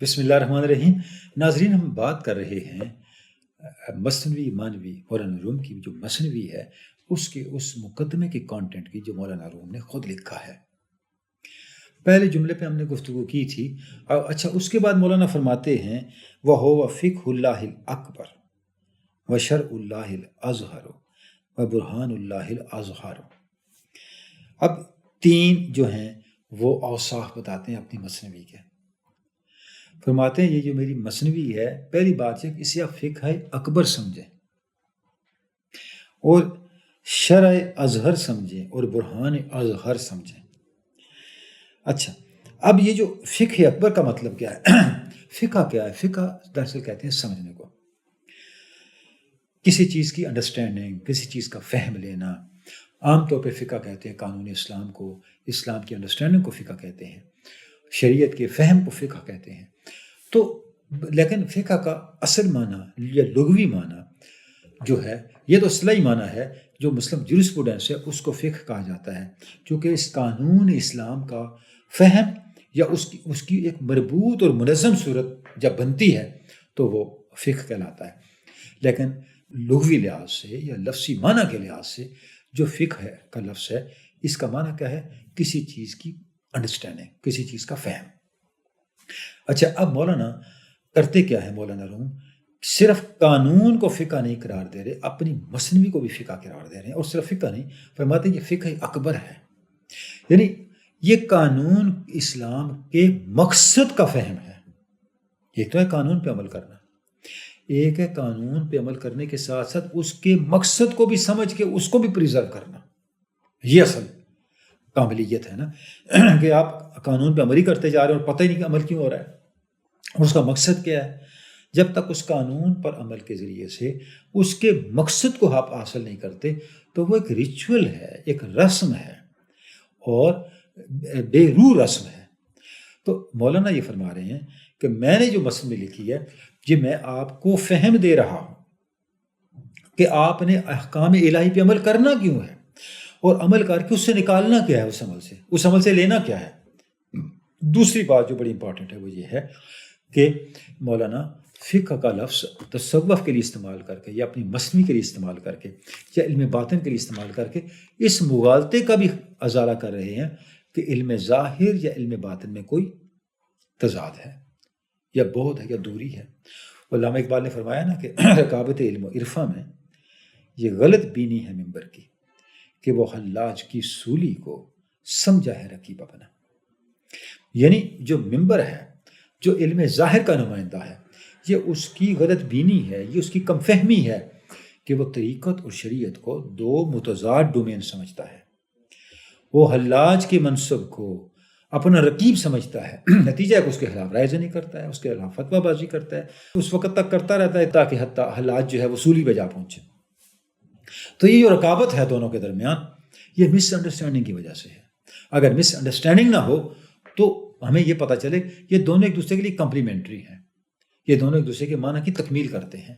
بسم اللہ الرحمن الرحیم۔ ناظرین، ہم بات کر رہے ہیں مثنوی مانوی مولانا روم کی جو مثنوی ہے اس مقدمے کے کانٹینٹ کی جو مولانا روم نے خود لکھا ہے۔ پہلے جملے پہ ہم نے گفتگو کی تھی۔ اچھا، اس کے بعد مولانا فرماتے ہیں وَهُوَ فِقْهُ اللَّهِ الْأَكْبَرُ وَشَرْعُ اللَّهِ الْأَظْهَرُ وَبُرْهَانُ اللَّهِ الْأَظْهَرُ۔ اب تین جو ہیں وہ اوصاف بتاتے ہیں اپنی مثنوی کے۔ فرماتے ہیں یہ جو میری مثنوی ہے، پہلی بات ہے کہ اسے آپ فقہ اکبر سمجھیں اور شرع اظہر سمجھیں اور برہان اظہر سمجھیں۔ اچھا، اب یہ جو فقہ اکبر کا مطلب کیا ہے؟ فقہ کیا ہے؟ فقہ دراصل کہتے ہیں سمجھنے کو، کسی چیز کی انڈرسٹینڈنگ، کسی چیز کا فہم لینا۔ عام طور پہ فقہ کہتے ہیں قانون اسلام کو، اسلام کی انڈرسٹینڈنگ کو فقہ کہتے ہیں، شریعت کے فہم کو فقہ کہتے ہیں۔ تو لیکن فقہ کا اصل معنی یا لغوی معنی جو ہے، یہ تو اصطلاحی معنی ہے جو مسلم جورسپروڈنس ہے، اس کو فقہ کہا جاتا ہے، کیونکہ اس قانون اسلام کا فہم یا اس کی ایک مربوط اور منظم صورت جب بنتی ہے تو وہ فقہ کہلاتا ہے۔ لیکن لغوی لحاظ سے یا لفظی معنی کے لحاظ سے جو فقہ ہے کا لفظ ہے، اس کا معنی کیا ہے؟ کسی چیز کی انڈرسٹینڈنگ، کسی چیز کا فہم۔ اچھا، اب مولانا کرتے کیا ہے؟ مولانا روم صرف قانون کو فقہ نہیں قرار دے رہے، اپنی مثنوی کو بھی فقہ قرار دے رہے ہیں، اور صرف فقہ نہیں، فرماتے ہیں یہ فقہ اکبر ہے، یعنی یہ قانون اسلام کے مقصد کا فہم ہے۔ ایک تو ہے قانون پہ عمل کرنا، ایک ہے قانون پہ عمل کرنے کے ساتھ ساتھ اس کے مقصد کو بھی سمجھ کے اس کو بھی پریزرو کرنا۔ یہ اصل کاملیت ہے نا، کہ آپ قانون پہ عمل ہی کرتے جا رہے ہیں اور پتہ ہی نہیں کہ عمل کیوں ہو رہا ہے اور اس کا مقصد کیا ہے۔ جب تک اس قانون پر عمل کے ذریعے سے اس کے مقصد کو آپ حاصل نہیں کرتے تو وہ ایک ریچول ہے، ایک رسم ہے اور بے روح رسم ہے۔ تو مولانا یہ فرما رہے ہیں کہ میں نے جو مثنوی لکھی ہے یہ میں آپ کو فہم دے رہا ہوں کہ آپ نے احکام الہی پہ عمل کرنا کیوں ہے، اور عمل کر کے اس سے نکالنا کیا ہے، اس عمل سے لینا کیا ہے۔ دوسری بات جو بڑی امپورٹنٹ ہے وہ یہ ہے کہ مولانا فقہ کا لفظ تصوف کے لیے استعمال کر کے یا اپنی مثنوی کے لیے استعمال کر کے یا علم باطن کے لیے استعمال کر کے اس مغالطے کا بھی ازالہ کر رہے ہیں کہ علم ظاہر یا علم باطن میں کوئی تضاد ہے یا بعد ہے یا دوری ہے۔ علامہ اقبال نے فرمایا نا کہ رکابت علم و عرفاں میں یہ غلط بینی ہے منبر کی کہ وہ حلاج کی سولی کو سمجھا ہے رقیب اپنا۔ یعنی جو منبر ہے، جو علم ظاہر کا نمائندہ ہے، یہ اس کی غلط بینی ہے، یہ اس کی کم فہمی ہے کہ وہ طریقت اور شریعت کو دو متضاد ڈومین سمجھتا ہے۔ وہ حلاج کے منصب کو اپنا رقیب سمجھتا ہے، نتیجہ ہے کہ اس کے خلاف رائے زنی کرتا ہے، اس کے خلاف فتویٰ بازی کرتا ہے، اس وقت تک کرتا رہتا ہے تاکہ حتیٰ حلاج جو ہے وہ سولی پہ جا پہنچے۔ تو یہ جو رکابت ہے دونوں کے درمیان، یہ مس انڈرسٹینڈنگ کی وجہ سے ہے۔ اگر مس انڈرسٹینڈنگ نہ ہو تو ہمیں یہ پتہ چلے یہ دونوں ایک دوسرے کے لیے کمپلیمنٹری ہیں، یہ دونوں ایک دوسرے کے معنی کی تکمیل کرتے ہیں۔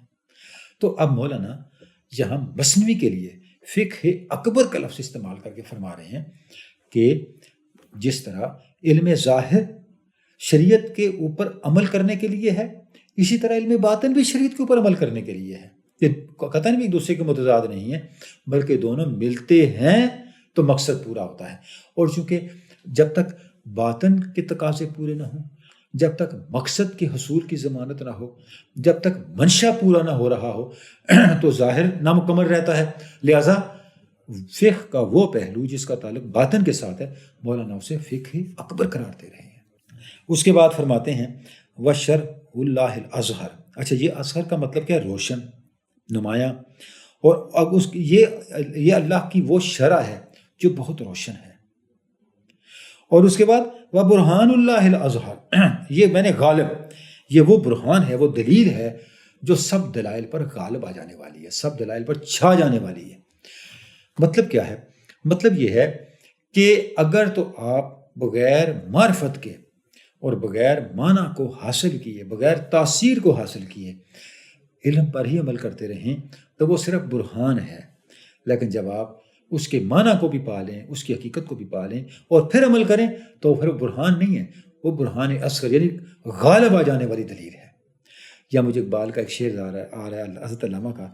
تو اب مولانا یہاں مثنوی کے لیے فقہ اکبر کا لفظ استعمال کر کے فرما رہے ہیں کہ جس طرح علم ظاہر شریعت کے اوپر عمل کرنے کے لیے ہے، اسی طرح علم باطن بھی شریعت کے اوپر عمل کرنے کے لیے ہے۔ یہ قطعاً بھی ایک دوسرے کے متضاد نہیں ہے، بلکہ دونوں ملتے ہیں تو مقصد پورا ہوتا ہے۔ اور چونکہ جب تک باطن کے تقاضے پورے نہ ہوں، جب تک مقصد کے حصول کی ضمانت نہ ہو، جب تک منشا پورا نہ ہو رہا ہو تو ظاہر نامکمل رہتا ہے۔ لہٰذا فقہ کا وہ پہلو جس کا تعلق باطن کے ساتھ ہے، مولانا اسے فقہ اکبر قرار دے رہے ہیں۔ اس کے بعد فرماتے ہیں وَشَرْعُ اللَّهِ الْأَظْهَرُ۔ اچھا، یہ اظہر کا مطلب کیا ہے؟ روشن، نمایاں، اور اب یہ اللہ کی وہ شرع ہے جو بہت روشن ہے۔ اور اس کے بعد وَبُرْهَانُ اللَّهِ الْأَظْهَرُ، یہ میں نے غالب، یہ وہ برہان ہے، وہ دلیل ہے جو سب دلائل پر غالب آ جانے والی ہے، سب دلائل پر چھا جانے والی ہے۔ مطلب کیا ہے؟ مطلب یہ ہے کہ اگر تو آپ بغیر معرفت کے اور بغیر معنی کو حاصل کیے، بغیر تاثیر کو حاصل کیے علم پر ہی عمل کرتے رہیں تو وہ صرف برہان ہے۔ لیکن جب آپ اس کے معنی کو بھی پا لیں، اس کی حقیقت کو بھی پا لیں اور پھر عمل کریں تو پھر وہ برہان نہیں ہے، وہ برہان اصغر یعنی غالب آ جانے والی دلیل ہے۔ یا مجھے اقبال کا ایک شعر آ رہا ہے حضرت علامہ کا،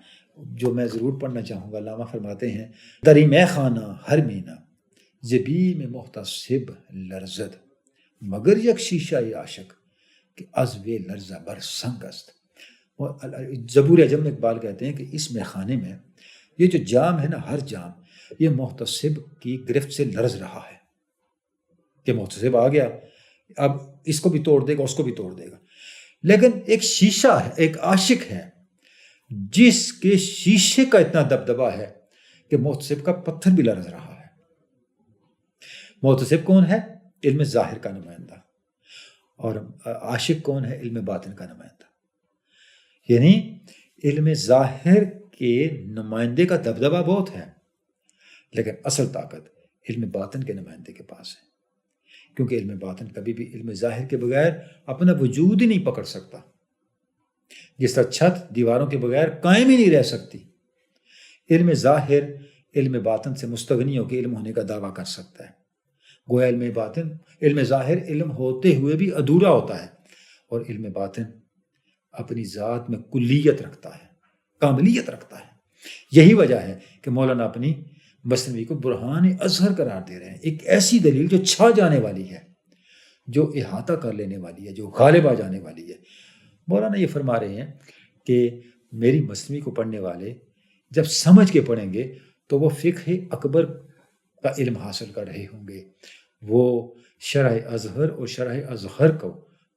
جو میں ضرور پڑھنا چاہوں گا۔ علامہ فرماتے ہیں: دری میں خانہ ہر مینہ زبی میں محتسب لرزد، مگر یک شیشہ عاشق کہ از وے لرزہ بر سنگ است۔ زبور عجم میں اقبال کہتے ہیں کہ اس میخانے میں یہ جو جام ہے نا، ہر جام یہ محتسب کی گرفت سے لرز رہا ہے کہ محتسب آ گیا، اب اس کو بھی توڑ دے گا، اس کو بھی توڑ دے گا۔ لیکن ایک شیشہ ہے، ایک عاشق ہے جس کے شیشے کا اتنا دبدبا ہے کہ محتسب کا پتھر بھی لرز رہا ہے۔ محتسب کون ہے؟ علم ظاہر کا نمائندہ، اور عاشق کون ہے؟ علم باطن کا نمائندہ۔ یعنی علم ظاہر کے نمائندے کا دبدبا بہت ہے، لیکن اصل طاقت علم باطن کے نمائندے کے پاس ہے، کیونکہ علم باطن کبھی بھی علم ظاہر کے بغیر اپنا وجود ہی نہیں پکڑ سکتا۔ جس طرح چھت دیواروں کے بغیر قائم ہی نہیں رہ سکتی، علم ظاہر علم باطن سے مستغنی ہو کے علم ہونے کا دعویٰ کر سکتا ہے۔ گویا علم ظاہر علم ہوتے ہوئے بھی ادھورا ہوتا ہے، اور علم باطن اپنی ذات میں کلیت رکھتا ہے، کاملیت رکھتا ہے۔ یہی وجہ ہے کہ مولانا اپنی مثنوی کو برہان اظہر قرار دے رہے ہیں، ایک ایسی دلیل جو چھا جانے والی ہے، جو احاطہ کر لینے والی ہے، جو غالب آ جانے والی ہے۔ مولانا یہ فرما رہے ہیں کہ میری مثنوی کو پڑھنے والے جب سمجھ کے پڑھیں گے تو وہ فقہ اکبر کا علم حاصل کر رہے ہوں گے، وہ شرح اظہر اور شرح اظہر کو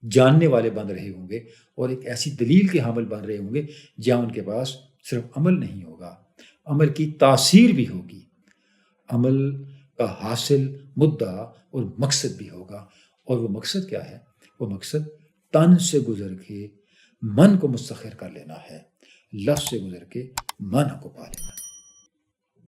جاننے والے بن رہے ہوں گے، اور ایک ایسی دلیل کے حامل بن رہے ہوں گے جہاں ان کے پاس صرف عمل نہیں ہوگا، عمل کی تاثیر بھی ہوگی، عمل کا حاصل مدعا اور مقصد بھی ہوگا۔ اور وہ مقصد کیا ہے؟ وہ مقصد تن سے گزر کے من کو مستخر کر لینا ہے، لفظ سے گزر کے معنی کو پا لینا ہے۔